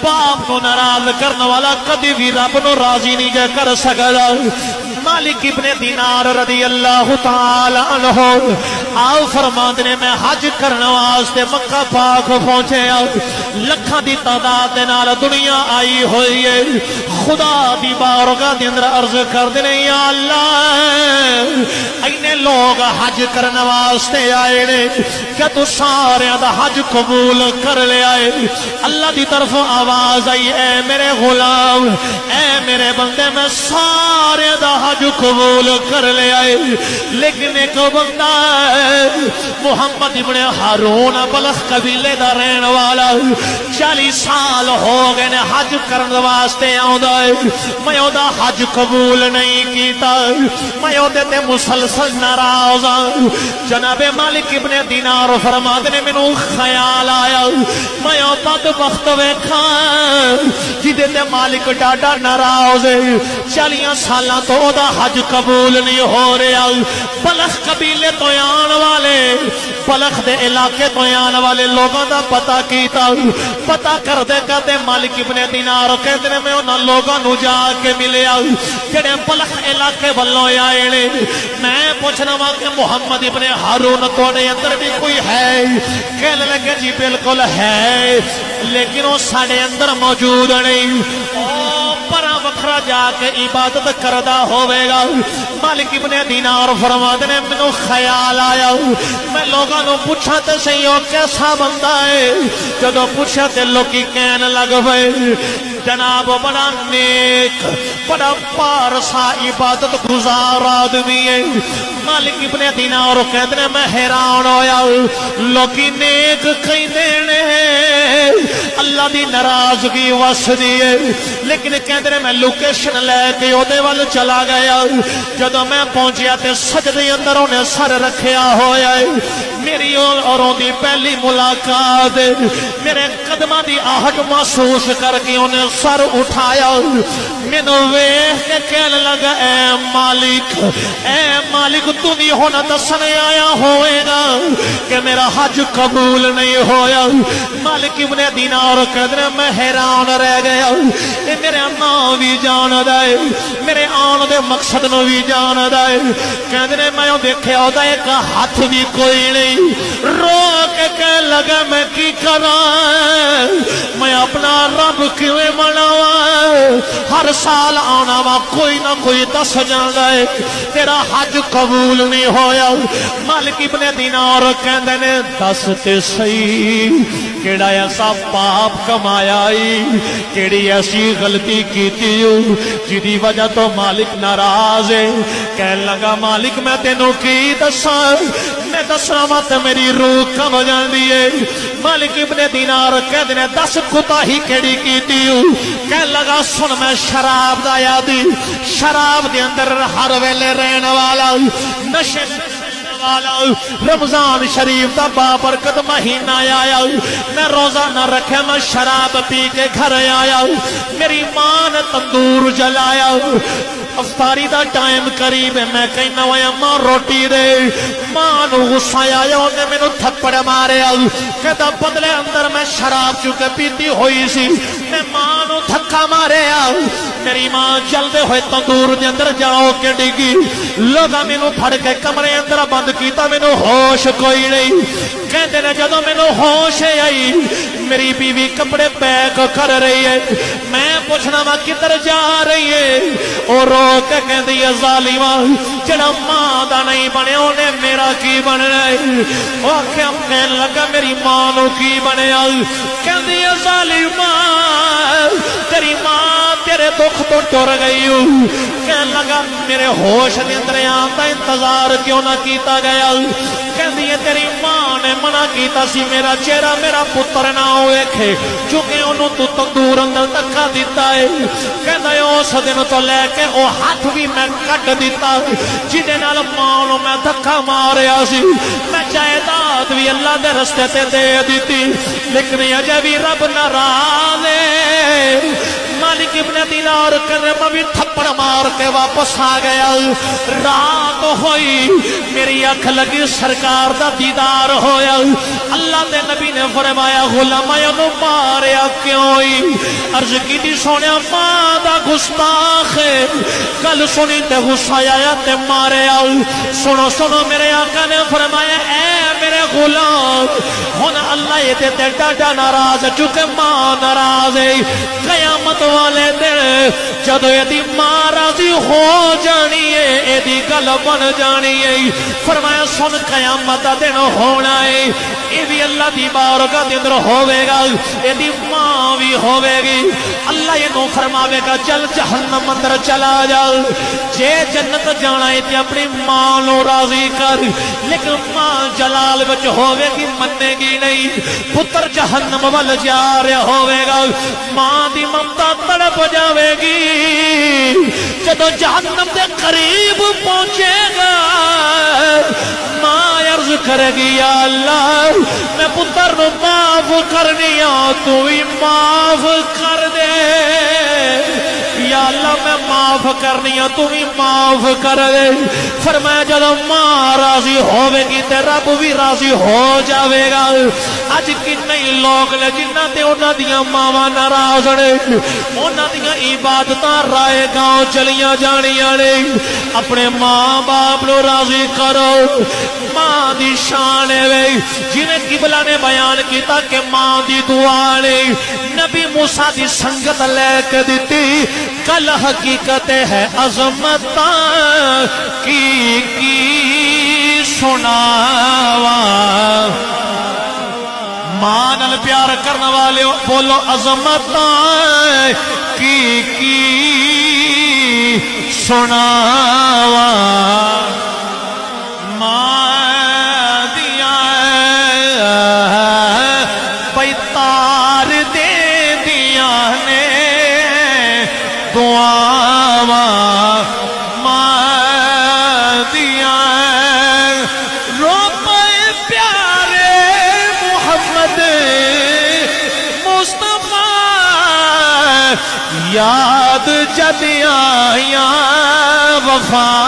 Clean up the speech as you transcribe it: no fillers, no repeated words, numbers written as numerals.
باپ کو ناراض کرنے والا کدی بھی رب نو راضی نہیں جے کر سکدا مالک ابن دینار رضی اللہ تعالی عنہ آؤ فرماندے نے میں حج کرنے واسطے مکہ پاک پہنچے لکھاں دی تعداد دے نال دنیا آئی ہوئی ہے خدا دی بارگاہ دے اندر عرض کر دے یا اللہ اینے لوگ حج کرنے واسطے آئے نے کیا تو سارے دا حج قبول کر لے آئے اللہ دی طرف آواز آئی اے میرے غلام اے میرے بندے میں سارے دا حج قبول کر لے آئے لیکن ایک بندہ محمد ابن ہارون بلخ قبیلے دا رہن والا 40 سال ہو گئے نے حج کرن واسطے آندا ہے میں او دا حج قبول نہیں کیتا میں او دے تے مسلسل ناراض ہاں جناب مالک ابن دینار فرماندے نے مینوں خیال آیا میں او بدبخت ویکھاں جدے تے مالک ڈاڈا ناراض ہے 40 سالاں تو او دا حج قبول نہیں ہو رہا بلخ قبیلے تو آن والے بلخ دے علاقے تو آن والے لوگوں دا پتہ کیتا پتہ کر دے کہتے مالک ابن دینار کہتے ہیں میں انہاں لوگوں نو جا کے ملیا جڑے بلخ علاقے والوں آئے نے میں پوچھنا وا کہ محمد ابن ہارون تواڈے اندر بھی کوئی ہے کہنے لگے جی بالکل ہے لیکن وہ ساڈے اندر موجود نہیں پرا وکھرا جا کے عبادت کردا ہوے گا مالک ابن دینار فرماتے نے مینوں خیال آیا میں لوگاں نو پوچھا تے صحیح او کیسا بندہ ہے جدوں پوچھا تے لوکی کہن لگ پئے جناب بڑا نیک بڑا پارسا عبادت گزار آدمی ہے مالک ابن دینار کہتے ہیں میں حیران ہویا لوکی نیک کہندے نے اللہ دی ناراضگی وسدی ہے لیکن کہندے نے میں لوکیشن لے کے اودے ول چلا گیا جدوں میں پہنچیا تے سجدے اندر اونے سر رکھیا ہویا ہے میری اور دی پہلی ملاقات میرے قدماں دی آہٹ محسوس کر کے اونے سر اٹھایا مینوں ویکھ کے کہن لگا اے مالک تو بھی ہونا دسن آیا ہوئے گا کہ میرا حج قبول نہیں ہویا مالک ابن دینار کہتے ہیں میں حیران رہ گیا میرے ماں بھی جاندا ہے میرے آن دے مقصد نو بھی جاندا ہے کہتے ہیں میں دیکھیا ہوتا ایک ہاتھ بھی کوئی نہیں رو کے کہنے لگا میں کی کراں میں اپنا رب کیویں مناواں ہر سال آنا وا کوئی نہ کوئی دس جاندا ہے تیرا حج قبول نہیں ہویا مالک ابن دینار کہندے نے دس تے صحیح کیڑا ایسا پاپ کمایا کیڑی ایسی غلطی کیتی جدی وجہ تو مالک ناراض ہے کہنے لگا مالک میں تینوں کی دساں میں دسنا وا تے میری روح کم جاندی ہے مالک ابن دینار کہندے نے دس کوتاہی کیڑی کیتی کہنے لگا سن میں شراب دا یادی شراب دے اندر ہر ویلے رہن والا نشے والا رمضان شریف دا بابرکت مہینہ آیا میں روزہ نہ رکھے میں شراب پی کے گھر آیا میری ماں نے تندور جلایا افطاری دا ٹائم قریب ہے میں کہنا ہوا ماں روٹی دے ماں نو غصہ آیا انہیں میں نو تھپڑ مارے کہتا بدلے اندر میں شراب چکے پیتی ہوئی سی میں ماں نو دھکا مارے میری ماں جلدے ہوئے تندور دے اندر جاؤ کے ڈگی لوگا میں نو پھڑ کے کمرے اندر بند کیتا میں نو ہوش کوئی نہیں کہتے نے جدو میں نو ہوش آئی میری بیوی کپڑے پیک کر رہی ہے میں پوچھنا وا کدھر جا رہی ہے اور رو کے کہندی ہے ظالمہ جڑا ماں دا نہیں بنے اونے میرا کی بننا ہے او کہنے لگا میری ماں نو کی بنیا کہندی ہے ظالمہ تیری ماں تیرے دکھ تو ٹر گئی کہنے لگا میرے ہوش دے اندر آندا انتظار کیوں نہ کیتا گیا کہندی ہے تیری ماں نے منع کیتا سی میرا چہرہ میرا پتر نہ ویکھے چونکہ انہوں تو تندور اندر دھکا دیتا ہے کہندا ہے اس دن تو لے کے او ہاتھ بھی میں کٹ دیتا جدے نال ماں نو میں دھکا ماریا سی میں جائیداد بھی اللہ دے رستے تے دے دیتی لیکن اجے بھی رب ناراض ہے مالک ابن دینار کر میں بھی تھپڑ مار کے واپس آ گیا رات ہوئی میری اکھ لگی سرکار دا دیدار ہویا اللہ دے نبی نے فرمایا غلام اینو ماریا کیوں عرض کی دی سونے ماں دا گستاخ گل سنی تے غصہ آیا تے مارے سنو سنو میرے آقا نے فرمایا اے میرے غلام ہن اللہ یہ تے ڈاڈا ناراض چونکہ ماں ناراض ہے قیامت والے دن جدو یہ دی ماں راضی ہو جانی ہے یہ دی گل بن جانی ہے فرمایا سن قیامت دا دن ہونا ہے یہ بھی اللہ دی بارگاہ دے اندر ہوے گا یہ دی ماں بھی ہوے گی اللہ یہ نو فرماوے گا چل جہنم اندر چلا جا جے جنت جانا ہے تے اپنی ماں نو راضی کر لیکن ماں جلال وچ ہوے گی مننے گی نہیں پتر جہنم ول جا رہا ہوے گا ماں دی ممتا تڑپ جاوے گی جدو جہنم دے قریب پہنچے گا ماں عرض کرے گی یا اللہ میں پتر نو معاف کرنی ہوں تو ہی معاف کر دے یا اللہ میں معاف کرنی ہوں تو ہی معاف کر دے فرمایا جدو ماں راضی ہوے گی تے رب بھی راضی ہو جاوے گا اج کتنے لوگ نے جنہ تے انہاں دیاں ماواں ناراض نے انہاں دیاں عبادتاں رائے گاؤں چلیاں جانیاں نے اپنے ماں باپ نو راضی کرو ماں دی شان ہے جویں قبلہ نے بیان کیتا کہ ماں دی دعا نے نبی موسیٰ دی سنگت لے کے دیتی کل حقیقت ہے عظمتاں کی سناوا ماں نال پیار کرنے والے بولو عظمتاں کی سناوا ماں دیا پیتار دے دیا نے دعاوا ماں دیا رب پیارے محمد مصطفیٰ یاد جد آیا وفا